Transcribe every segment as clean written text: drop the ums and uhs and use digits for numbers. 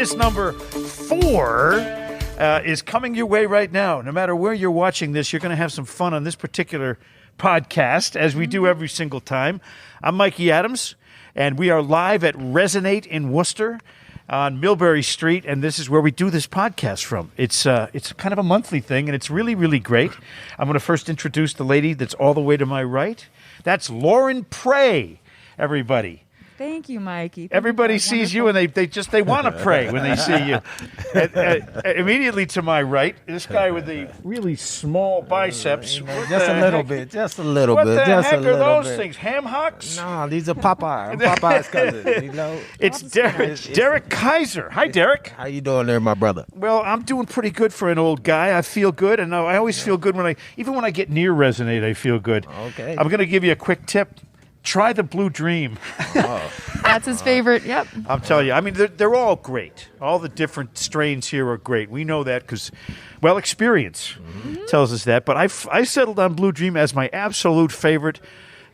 Highatus number 4 is coming your way right now. No matter where you're watching this, you're going to have some fun on this particular podcast, as we do every single time. I'm Mikey Adams, and we are live at Resonate in Worcester on Millbury Street, and this is where we do this podcast from. It's kind of a monthly thing, and it's really, really great. I'm going to first introduce the lady that's all the way to my right. That's Lauren Prey, everybody. Thank you, Mikey. Everybody sees you and they want to pray when they see you. Immediately to my right, this guy with the really small biceps. Just a little bit. What the heck are those things? Ham hocks? No, these are Popeye. I'm Popeye's cousin. You know. It's Derrick Kiser. Hi, Derrick. How you doing there, my brother? Well, I'm doing pretty good for an old guy. I feel good, and I always feel good even when I get near Resonate. I feel good. Okay. I'm going to give you a quick tip. Try the Blue Dream. That's his favorite. Yep. I'm telling you. I mean, they're all great. All the different strains here are great. We know that because, well, experience tells us that. But I settled on Blue Dream as my absolute favorite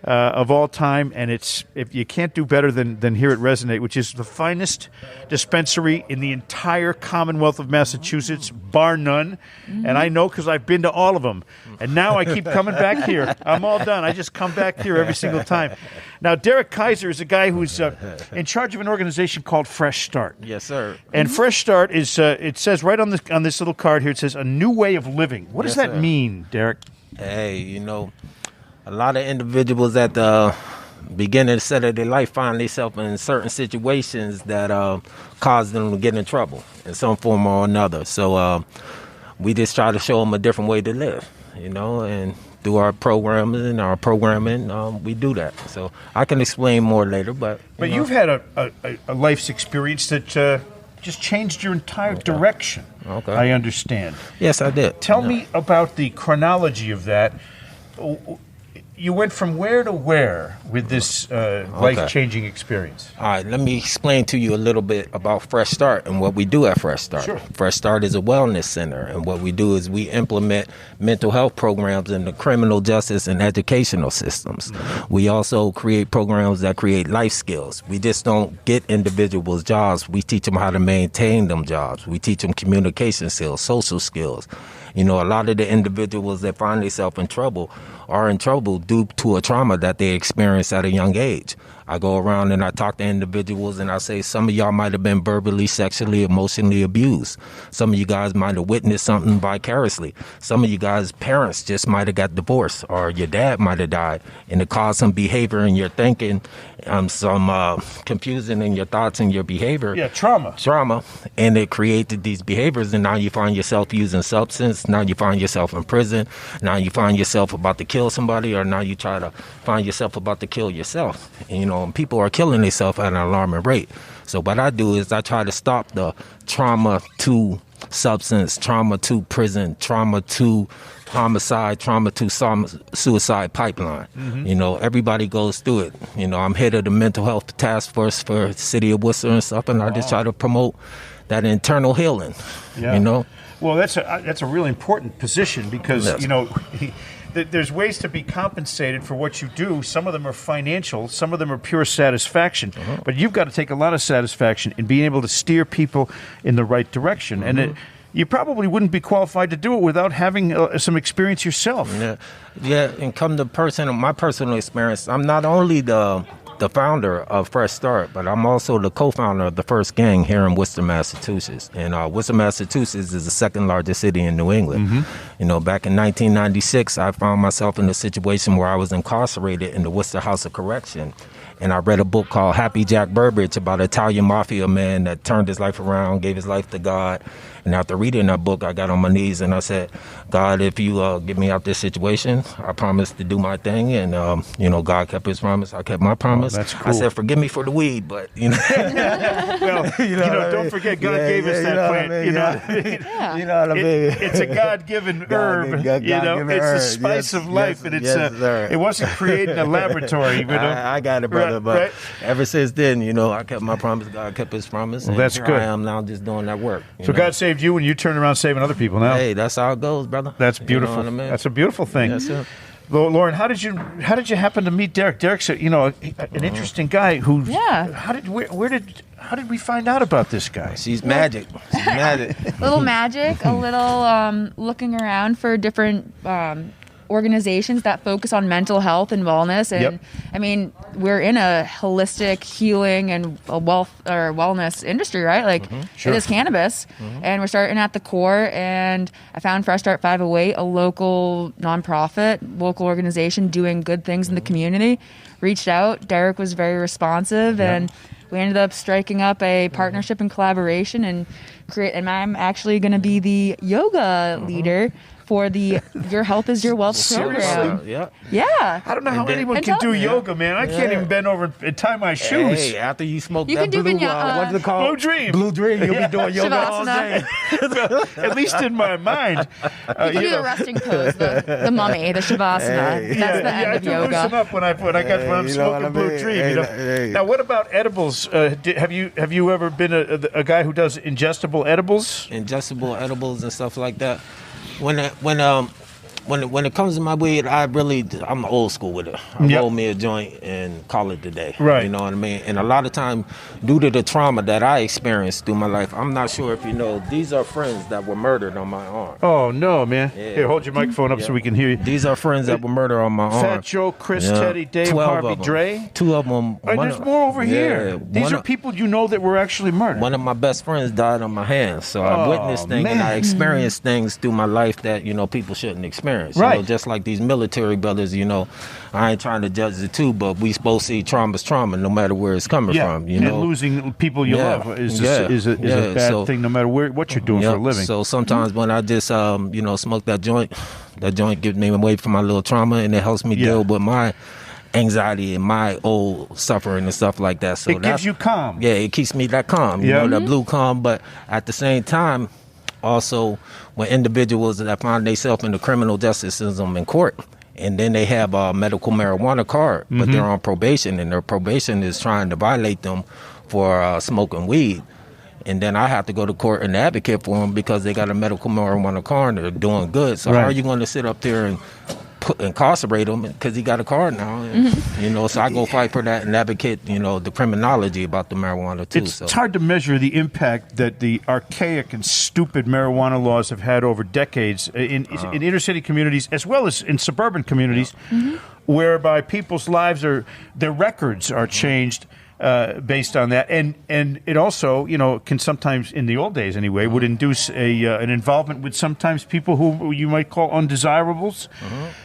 of all time, and if you can't do better than here at Resonate, which is the finest dispensary in the entire Commonwealth of Massachusetts, bar none. And I know because I've been to all of them. And now I keep coming back here. I'm all done. I just come back here every single time. Now, Derrick Kiser is a guy who's in charge of an organization called Fresh Start. Yes, sir. And Fresh Start is, it says right on this little card here, it says a new way of living. What does that mean, Derrick? Hey, you know, a lot of individuals at the beginning of their life find themselves in certain situations that cause them to get in trouble in some form or another. So we just try to show them a different way to live, you know, and through our programming, we do that. So I can explain more later, but... But you've had a life's experience that just changed your entire direction, Okay. I understand. Yes, I did. Tell me about the chronology of that. You went from where to where with this life-changing experience? All right, let me explain to you a little bit about Fresh Start and what we do at Fresh Start. Sure. Fresh Start is a wellness center, and what we do is we implement mental health programs in the criminal justice and educational systems. Mm-hmm. We also create programs that create life skills. We just don't get individuals jobs. We teach them how to maintain them jobs. We teach them communication skills, social skills. You know, a lot of the individuals that find themselves in trouble are in trouble due to a trauma that they experienced at a young age. I go around and I talk to individuals and I say, some of y'all might have been verbally, sexually, emotionally abused. Some of you guys might have witnessed something vicariously. Some of you guys' parents just might have got divorced, or your dad might have died, and it caused some behavior in your thinking, some confusion in your thoughts and your behavior. Yeah, trauma. And it created these behaviors, and now you find yourself using substance. Now you find yourself in prison. Now you find yourself about to kill somebody, or now you try to find yourself about to kill yourself. And, you know, people are killing themselves at an alarming rate. So what I do is I try to stop the trauma to substance, trauma to prison, trauma to homicide, trauma to suicide pipeline. Mm-hmm. You know, everybody goes through it. You know, I'm head of the mental health task force for the city of Worcester and stuff, and I just try to promote that internal healing. Yeah. You know? Well, that's a really important position because, you know, there's ways to be compensated for what you do. Some of them are financial. Some of them are pure satisfaction. Uh-huh. But you've got to take a lot of satisfaction in being able to steer people in the right direction. Mm-hmm. And you probably wouldn't be qualified to do it without having some experience yourself. Yeah, and come to my personal experience, I'm not only the founder of Fresh Start, but I'm also the co-founder of the first gang here in Worcester, Massachusetts. And Worcester, Massachusetts is the second largest city in New England. Mm-hmm. You know, back in 1996, I found myself in a situation where I was incarcerated in the Worcester House of Correction. And I read a book called Happy Jack Burbage about an Italian mafia man that turned his life around, gave his life to God. And after reading that book, I got on my knees and I said, God, if you get me out this situation, I promise to do my thing. And, you know, God kept his promise. I kept my promise. Oh, that's cool. I said, forgive me for the weed, but, you know. Well, don't forget, God gave us that plant. You know, you know what I mean? It's a God-given herb. God-given it's herb. the spice of life. And it wasn't created in a laboratory. You know? I got it, brother. But ever since then, you know, I kept my promise. God kept his promise. Well, that's good. I am now just doing that work. So God saved you and you turned around saving other people now. Hey, that's how it goes, brother. That's beautiful. You know what I mean? That's a beautiful thing. Yes, sir. Lauren, how did you happen to meet Derrick? Derrick's an interesting guy who. Yeah. How did we find out about this guy? She's magic. She's magic. A little magic, a little looking around for different organizations that focus on mental health and wellness. And I mean, we're in a holistic healing and a wellness industry, right? Like Sure. it is cannabis, and we're starting at the core. And I found Fresh Start 508, a local nonprofit, local organization doing good things in the community. Reached out. Derrick was very responsive, and we ended up striking up a partnership and collaboration and and I'm actually going to be the yoga leader for the Your Health is Your Wealth program. Yeah. I don't know how anyone can do yoga, man. I can't even bend over and tie my shoes. Hey, after you smoke You that can do blue, what's it called? Blue Dream. Blue Dream. You'll be doing yoga all day. Shavasana. At least in my mind. You can do the resting pose, the mummy, the shavasana. That's the end of I yoga. loosen up when I'm smoking Blue Dream. Now, what about edibles? Have you ever been a guy who does ingestible edibles? Ingestible edibles and stuff like that. When it comes to my weed, I'm old school with it. I roll me a joint and call it a day. Right. You know what I mean? And a lot of time, due to the trauma that I experienced through my life, I'm not sure if you know, these are friends that were murdered on my arm. Oh, no, man. Yeah. Here, hold your microphone up so we can hear you. These are friends that were murdered on my arm. Fat Joe, Chris, Teddy, Dave, 12 Harvey, of them. Dre. 2 of them. And there's more over here. These are people you know that were actually murdered. One of my best friends died on my hands. So I witnessed things and I experienced things through my life that, people shouldn't experience. Right. Just like these military brothers, I ain't trying to judge the two, but we supposed to see trauma's trauma no matter where it's coming from. And losing people you love is a bad thing no matter what you're doing for a living. So sometimes when I just, smoke that joint gives me away from my little trauma and it helps me deal with my anxiety and my old suffering and stuff like that. So it gives you calm. Yeah, it keeps me that calm, that blue calm. But at the same time, also, when individuals that find themselves in the criminal justice system in court, and then they have a medical marijuana card, but they're on probation, and their probation is trying to violate them for smoking weed. And then I have to go to court and advocate for them because they got a medical marijuana card and they're doing good. So how are you going to sit up there and incarcerate him because he got a card now? And, so I go fight for that and advocate, the criminology about the marijuana too. It's hard to measure the impact that the archaic and stupid marijuana laws have had over decades in inner city communities as well as in suburban communities, whereby people's lives their records are changed based on that, and it also can sometimes, in the old days anyway, would induce an involvement with sometimes people who you might call undesirables,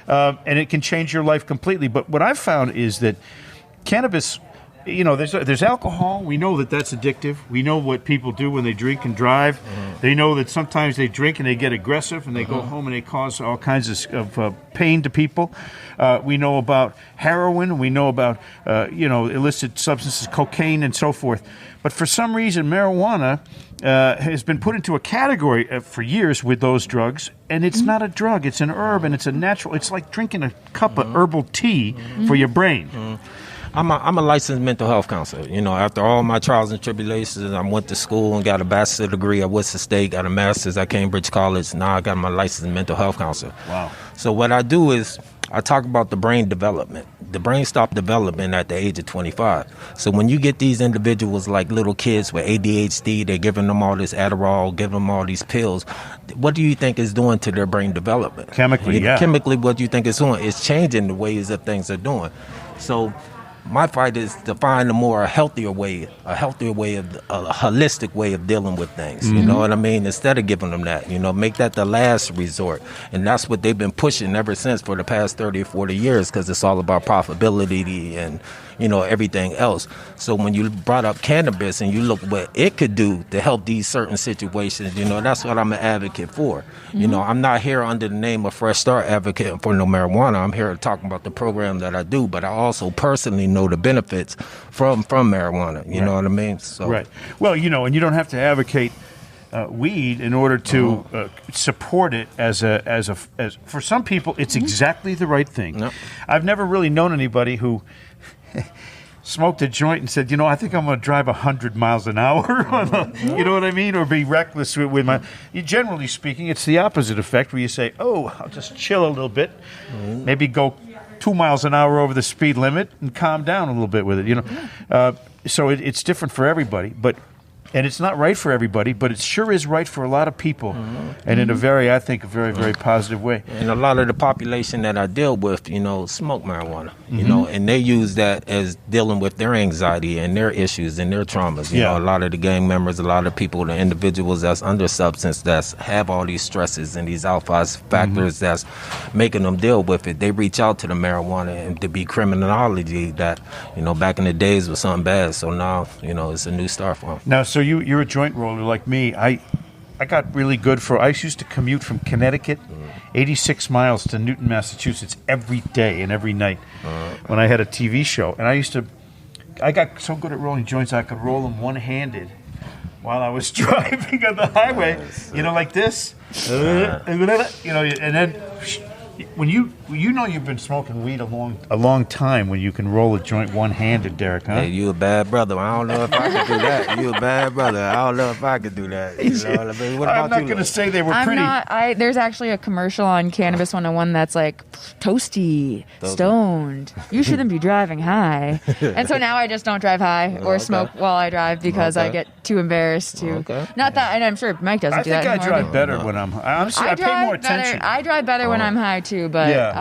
and it can change your life completely. But what I've found is that cannabis, there's alcohol. We know that that's addictive. We know what people do when they drink and drive. They know that sometimes they drink and they get aggressive and they go home and they cause all kinds of pain to people. We know about heroin. We know about illicit substances, cocaine, and so forth. But for some reason, marijuana has been put into a category for years with those drugs, and it's not a drug. It's an herb, and it's a natural. It's like drinking a cup of herbal tea for your brain. I'm a licensed mental health counselor. After all my trials and tribulations, I went to school and got a bachelor's degree at Worcester State, got a master's at Cambridge College. Now I got my licensed mental health counselor. Wow. So what I do is I talk about the brain development. The brain stopped developing at the age of 25. So when you get these individuals like little kids with ADHD, they're giving them all this Adderall, giving them all these pills. What do you think is doing to their brain development? Chemically, Chemically, what do you think it's doing? It's changing the ways that things are doing. So my fight is to find a healthier way, a holistic way of dealing with things. You know what I mean? Instead of giving them that, make that the last resort. And that's what they've been pushing ever since for the past 30 or 40 years, because it's all about profitability and, everything else. So when you brought up cannabis and you look what it could do to help these certain situations, that's what I'm an advocate for. I'm not here under the name of Fresh Start advocating for no marijuana. I'm here talking about the program that I do, but I also personally know the benefits from marijuana. You know what I mean? So. Right. Well, and you don't have to advocate weed in order to support it as for some people it's exactly the right thing. I've never really known anybody who smoked a joint and said, I think I'm going to drive 100 miles an hour. You know what I mean? Or be reckless with my... Generally speaking, it's the opposite effect where you say, I'll just chill a little bit. Maybe go 2 miles an hour over the speed limit and calm down a little bit with it, So it's different for everybody, and it's not right for everybody, but it sure is right for a lot of people, and in a very positive way. And a lot of the population that I deal with, smoke marijuana, and they use that as dealing with their anxiety and their issues and their traumas. You know, a lot of the gang members, a lot of people, the individuals that's under substance that's have all these stresses and these alpha factors that's making them deal with it. They reach out to the marijuana and to be criminology that, back in the days was something bad. So now, it's a new start for them. Now, so you're a joint roller like me. I got really good I used to commute from Connecticut, 86 miles to Newton, Massachusetts every day and every night when I had a TV show. And I got so good at rolling joints I could roll them one-handed while I was driving on the highway, like this. And then when you've been smoking weed a long time when you can roll a joint one-handed, Derrick, huh? Hey, you a bad brother. I don't know if I could do that. You a bad brother. I don't know if I could do that. What about I'm not going to say they were pretty. There's actually a commercial on Cannabis 101 that's like toasty, stoned. You shouldn't be driving high. And so now I just don't drive high or smoke while I drive because I get too embarrassed to. Not that, and I'm sure Mike doesn't do that anymore. I think I drive better when I'm high. Honestly, I pay more attention. I drive better when I'm high too, but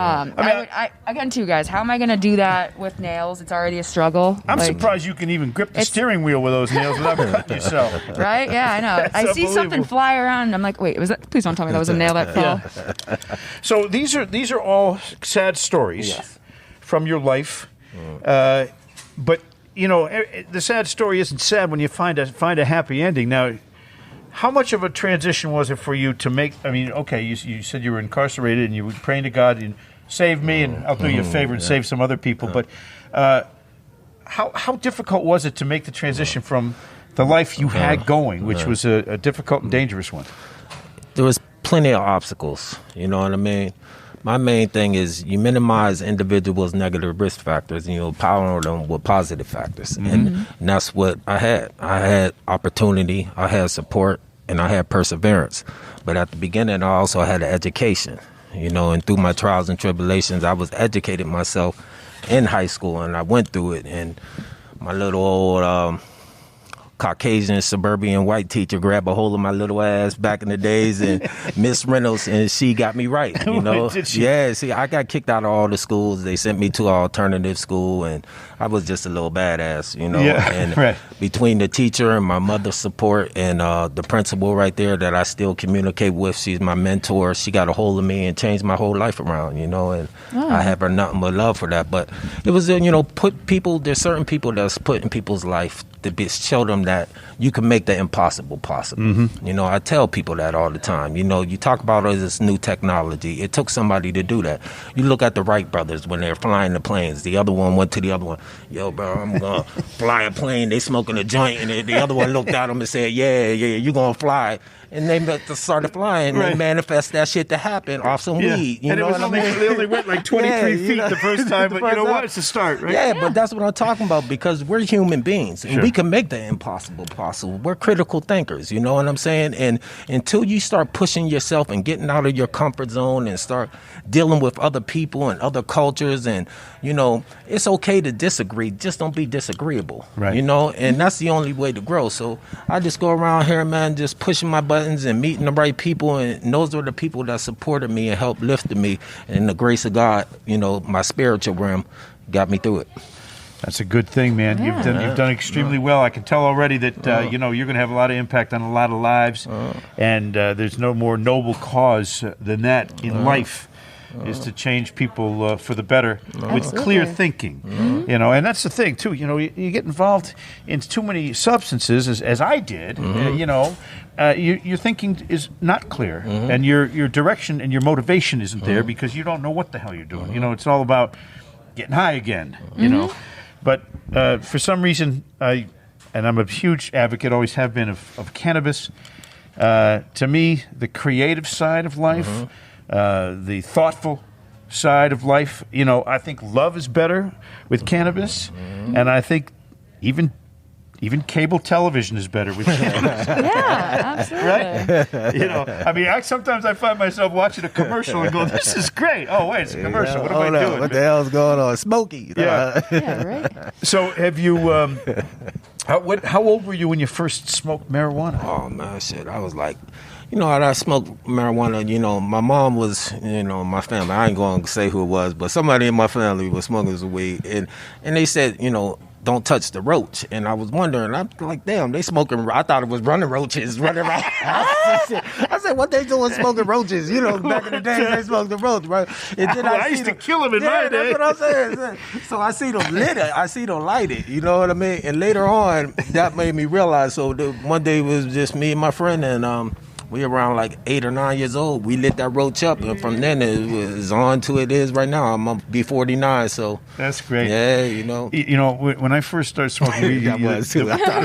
again, too, guys, how am I going to do that with nails? It's already a struggle. I'm surprised you can even grip the steering wheel with those nails without cutting yourself. Right? Yeah, I know. I see something fly around, and I'm like, wait, was that? Please don't tell me that was a nail that fell. So these are all sad stories from your life, but the sad story isn't sad when you find a happy ending. Now, how much of a transition was it for you to make? I mean, okay, you said you were incarcerated and you were praying to God and save me, and I'll do you a favor and save some other people. But how difficult was it to make the transition from the life you had going, which was a difficult and dangerous one? There was plenty of obstacles. You know what I mean? My main thing is you minimize individuals' negative risk factors and you empower them with positive factors. And that's what I had. I had opportunity, I had support, and I had perseverance. But at the beginning, I also had an education, and through my trials and tribulations, I was educated myself in high school, and I went through it. And my little old Caucasian suburban white teacher grabbed a hold of my little ass back in the days, and Miss Reynolds, and she got me right. Did she? Yeah, see, I got kicked out of all the schools. They sent me to an alternative school, and I was just a little badass, Yeah, and right. Between the teacher and my mother's support and the principal right there that I still communicate with, she's my mentor. She got a hold of me and changed my whole life around, and I have her nothing but love for that. But it was, there's certain people that's put in people's life to show them that you can make the impossible possible. I tell people that all the time. You talk about all this new technology. It took somebody to do that. You look at the Wright brothers when they're flying the planes. The other one went to the other one. Yo, bro, I'm going to fly a plane. They smoking a joint. And the other one looked at him and said, yeah, you're going to fly. And they started flying and manifest that shit to happen off some weed. They only went like 23 feet the first time, but you know what? It's a start, right? Yeah, but that's what I'm talking about, because we're human beings and we can make the impossible possible. We're critical thinkers, you know what I'm saying? And until you start pushing yourself and getting out of your comfort zone and start dealing with other people and other cultures, and it's okay to disagree, just don't be disagreeable, right? And that's the only way to grow. So I just go around here, man, just pushing my buttons and meeting the right people, and those are the people that supported me and helped lifted me, and the grace of God, my spiritual realm got me through it. That's a good thing, man. Yeah. You've done extremely well. I can tell already that you're going to have a lot of impact on a lot of lives, and there's no more noble cause than that in life. Is to change people for the better with clear thinking, and that's the thing too. You get involved in too many substances, as I did. Your thinking is not clear, and your direction and your motivation isn't there because you don't know what the hell you're doing. It's all about getting high again. But for some reason, I'm a huge advocate, always have been, of cannabis. To me, the creative side of life. The thoughtful side of life. I think love is better with cannabis, and I think even cable television is better with cannabis. Yeah, absolutely. Right? Sometimes I find myself watching a commercial and go, "This is great." Oh wait, it's a commercial. What am I doing? What the hell's going on? Smokey. Yeah. Yeah, right. So have you? How old were you when you first smoked marijuana? Oh man, shit! I was like, I smoked marijuana. My mom was, my family. I ain't going to say who it was, but somebody in my family was smoking some weed, and they said, don't touch the roach. And I was wondering, I'm like, damn, they smoking. I thought it was running roaches running around. I said, what they doing smoking roaches? Back in the day, they smoked the roach, right? And then I used to kill them in my day. That's what I'm saying. So I see them lit it. I see them light it. You know what I mean? And later on, that made me realize. So one day it was just me and my friend, and we were around like 8 or 9 years old. We lit that roach up, and from then it was on to it is right now. I'm gonna be 49, so that's great. Yeah, when I first started smoking weed, I thought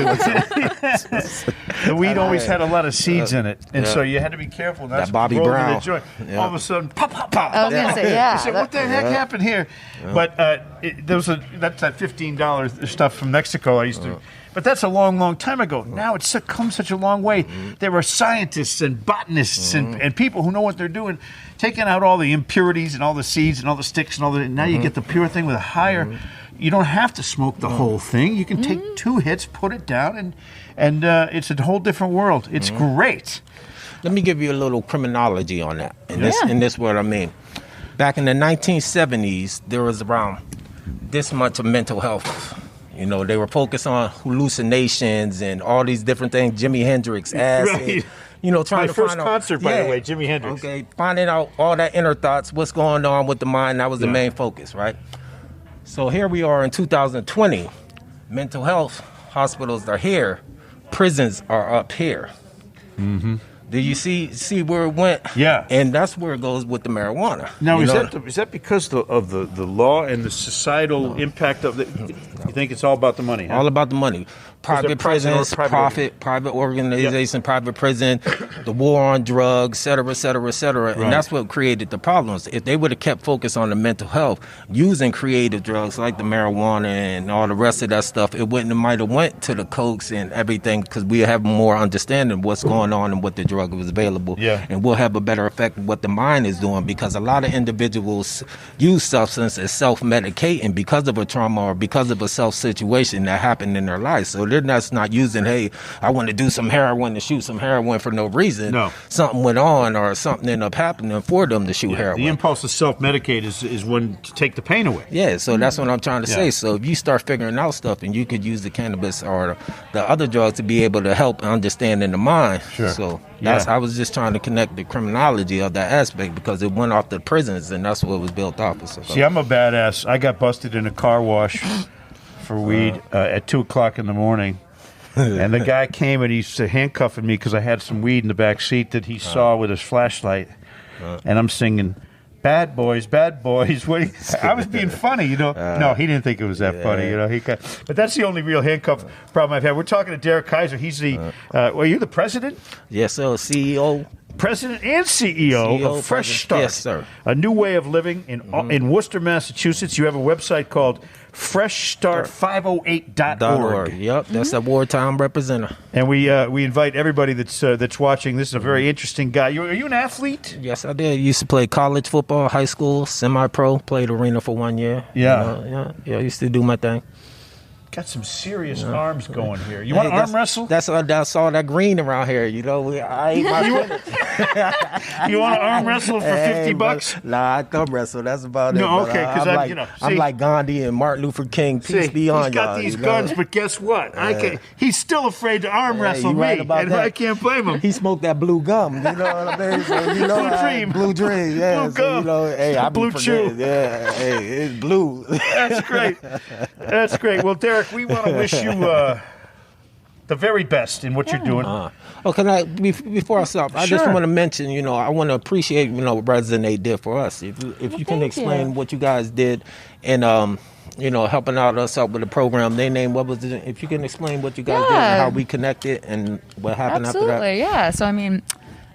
it was the weed always had a lot of seeds in it, and so you had to be careful. Not that Bobby Brown. Yeah. All of a sudden, pop, pop, pop. I was gonna say, yeah. You said, what the heck happened here? Yeah. But that's that $15 stuff from Mexico. I used to. But that's a long, long time ago. Now it's come such a long way. There are scientists and botanists and people who know what they're doing, taking out all the impurities and all the seeds and all the sticks and all the. Now you get the pure thing with a higher. You don't have to smoke the whole thing. You can take 2 hits, put it down, and it's a whole different world. It's great. Let me give you a little criminology on that. And this what I mean. Back in the 1970s, there was around this much of mental health. They were focused on hallucinations and all these different things. Jimi Hendrix, acid. Right. Trying to My first find out, concert, by the way, Jimi Hendrix. Okay, finding out all that inner thoughts, what's going on with the mind. That was the main focus, right? So here we are in 2020. Mental health hospitals are here. Prisons are up here. Mm-hmm. Do you see where it went? Yeah. And that's where it goes with the marijuana. Now, is that because of the law and the societal impact of it? You think it's all about the money? Huh? All about the money. Private prisons, private organization, private prison, the war on drugs, et cetera, et cetera, et cetera. Right. And that's what created the problems. If they would have kept focus on the mental health, using creative drugs like the marijuana and all the rest of that stuff, it might have went to the cokes and everything, because we have more understanding of what's going on and what the drug was available. Yeah. And we'll have a better effect of what the mind is doing, because a lot of individuals use substance as self-medicating because of a trauma or because of a self-situation that happened in their life. So they're not using, hey, I want to do some heroin to shoot some heroin for no reason. No. Something went on or something ended up happening for them to shoot heroin. The impulse to self-medicate is when to take the pain away. Yeah, so that's what I'm trying to say. So if you start figuring out stuff, and you could use the cannabis or the other drugs to be able to help understand in the mind. Sure. So I was just trying to connect the criminology of that aspect, because it went off the prisons, and that's what was built off of. So. See, I'm a badass. I got busted in a car wash for weed at 2 o'clock in the morning. And the guy came and he's handcuffing me because I had some weed in the back seat that he saw with his flashlight. And I'm singing, "Bad boys, bad boys." I was being funny, No, he didn't think it was that funny, But that's the only real handcuff problem I've had. We're talking to Derrick Kiser. He's the, are you the president? Yes, sir, CEO. President and CEO of Fresh Start. Yes, sir. A new way of living in Worcester, Massachusetts. You have a website called freshstart508.org. Yep, that's a wartime representative. And we invite everybody that's watching. This is a very interesting guy. Are you an athlete? Yes, I did. Used to play college football, high school, semi-pro. Played arena for 1 year. Yeah. I used to do my thing. Got some serious arms going here. You want to arm wrestle? That's all that green around here. I ate my You want to arm wrestle for $50? Nah, I thumb wrestle. That's about it. No, okay, because I'm like Gandhi and Martin Luther King. Peace be on y'all. He's got these guns, but guess what? He's still afraid to arm wrestle me, and I can't blame him. He smoked that blue gum. You know what I mean? So, Blue Dream. Blue Dream. Yeah. Blue gum. I Blue Chew. Yeah. Hey, it's blue. That's great. That's great. Well, Derrick, we want to wish you the very best in what you're doing. Before I stop, I just want to mention, I want to appreciate, what Resonate did for us. If you can explain what you guys did and, helping us out with the program. What was it? If you can explain what you guys did and how we connected and what happened after that. Absolutely, yeah. So,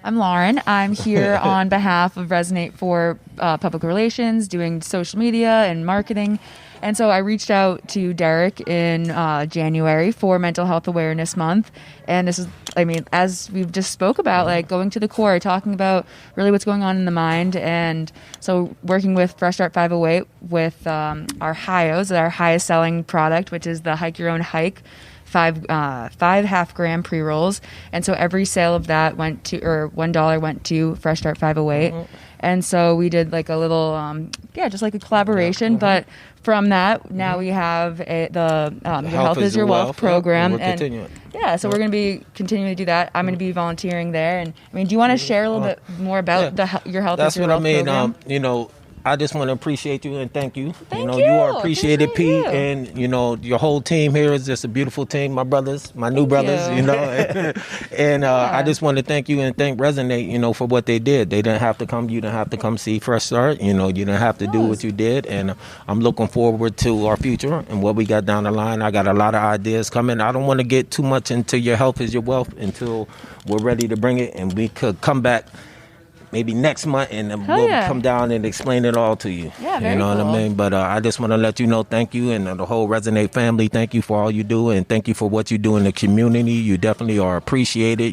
I'm Lauren. I'm here on behalf of Resonate for public relations, doing social media and marketing. And so I reached out to Derrick in January for Mental Health Awareness Month. And this is, I mean, as we've just spoke about, like going to the core, talking about really what's going on in the mind. And so working with Fresh Start 508 with our Highatus, our highest selling product, which is the Hike Your Own Hike. Five half-gram pre-rolls, and so every sale of that went to, or $1 went to Fresh Start 508, and so we did like a little, just like a collaboration. But from that, now we have the Your Health is Your Wealth program, and so we're going to be continuing to do that. I'm going to be volunteering there, and I mean, do you want to share a little bit more about Your Health is Your Wealth program? That's what I mean. I just want to appreciate you and thank you. You are appreciated, Pete, and your whole team here is just a beautiful team. My brothers, my new brothers, and I just want to thank you and thank Resonate, for what they did. They didn't have to come. You didn't have to come see Fresh Start. You didn't have to do what you did, and I'm looking forward to our future and what we got down the line. I got a lot of ideas coming. I don't want to get too much into Your Health is Your Wealth until we're ready to bring it, and we could come back maybe next month, and we'll come down and explain it all to you. Yeah, very what cool. I mean? But I just want to let you know, thank you, and the whole Resonate family, thank you for all you do, and thank you for what you do in the community. You definitely are appreciated.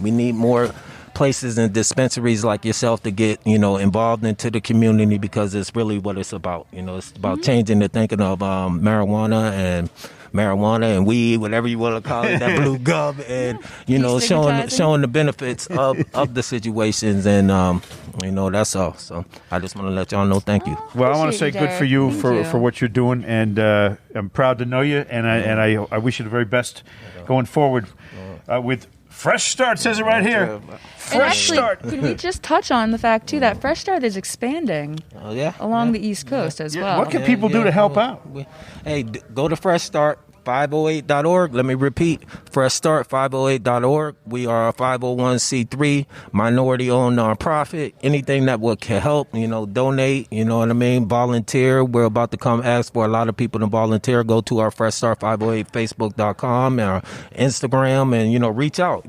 We need more places and dispensaries like yourself to get, involved into the community, because it's really what it's about. It's about changing the thinking of marijuana and weed, whatever you want to call it, that blue gum, and showing the benefits of the situations, and that's all. So I just want to let y'all know, thank you. Well, I want to say good for you for what you're doing, and I'm proud to know you, and I wish you the very best going forward with Fresh Start. Says it right here. Fresh Start. Can we just touch on the fact too that Fresh Start is expanding along the East Coast as well? What can people do to help out? Hey, go to Fresh Start 508.org. Let me repeat, freshstart508.org. We are a 501c3 minority-owned nonprofit. Anything that can help, donate, volunteer. We're about to come ask for a lot of people to volunteer. Go to our Fresh Start 508 Facebook.com and our Instagram, and, reach out.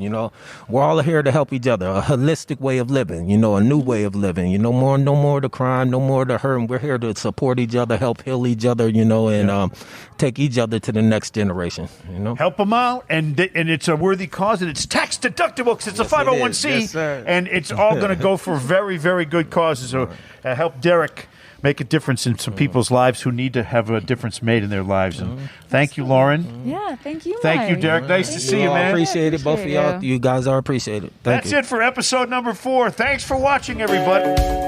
We're all here to help each other. A holistic way of living, a new way of living. No more the crime, no more the hurt. We're here to support each other, help heal each other, and take each other to the next generation. Help them out, and it's a worthy cause, and it's tax deductible because it's a 501c, and it's all going to go for very, very good causes. So help Derrick make a difference in some people's lives who need to have a difference made in their lives. And thank you, Lauren. Yeah, thank you. Thank you, Derrick. Nice to see you, man. Appreciate it, both of y'all. You guys are appreciated. That's it for episode number 4. Thanks for watching, everybody.